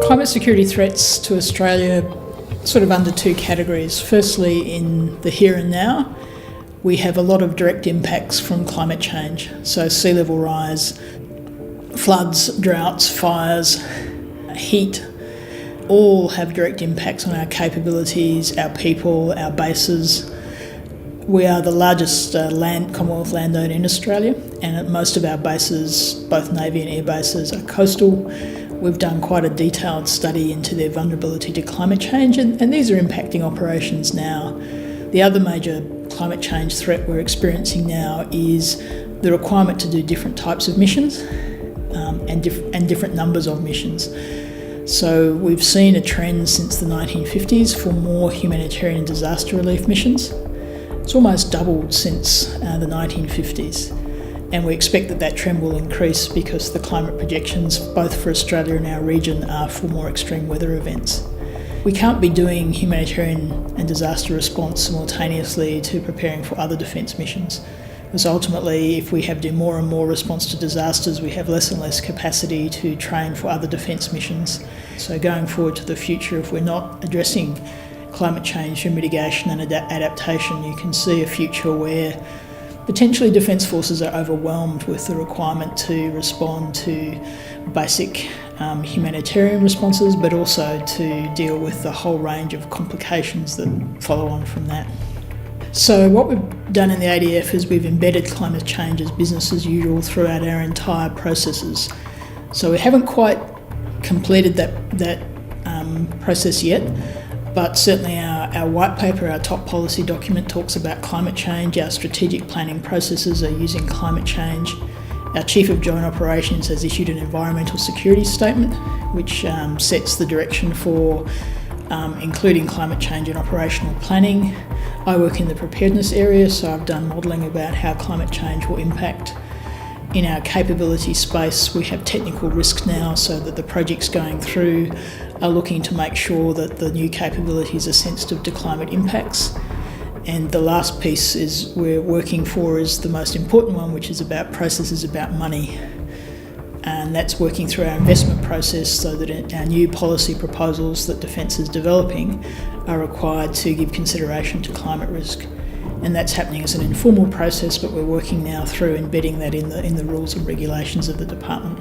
Climate security threats to Australia sort of under two categories. Firstly, in the here and now, we have a lot of direct impacts from climate change. So sea level rise, floods, droughts, fires, heat, all have direct impacts on our capabilities, our people, our bases. We are the largest Commonwealth landowner in Australia, and most of our bases, both Navy and air bases, are coastal. We've done quite a detailed study into their vulnerability to climate change, and these are impacting operations now. The other major climate change threat we're experiencing now is the requirement to do different types of missions and different numbers of missions. So we've seen a trend since the 1950s for more humanitarian and disaster relief missions. It's almost doubled since the 1950s. And we expect that trend will increase because the climate projections, both for Australia and our region, are for more extreme weather events. We can't be doing humanitarian and disaster response simultaneously to preparing for other defence missions. Because ultimately, if we have to do more and more response to disasters, we have less and less capacity to train for other defence missions. So going forward to the future, if we're not addressing climate change through mitigation and adaptation, you can see a future where potentially defence forces are overwhelmed with the requirement to respond to basic humanitarian responses, but also to deal with the whole range of complications that follow on from that. So what we've done in the ADF is we've embedded climate change as business as usual throughout our entire processes. So we haven't quite completed that process yet, but certainly our white paper, our top policy document, talks about climate change. Our strategic planning processes are using climate change. Our Chief of Joint Operations has issued an environmental security statement, which sets the direction for including climate change in operational planning. I work in the preparedness area, so I've done modelling about how climate change will impact. In our capability space, we have technical risk now, so that the projects going through are looking to make sure that the new capabilities are sensitive to climate impacts. And the last piece is we're working for is the most important one, which is about processes about money. And that's working through our investment process so that our new policy proposals that Defence is developing are required to give consideration to climate risk. And that's happening as an informal process, but we're working now through embedding that in the rules and regulations of the department.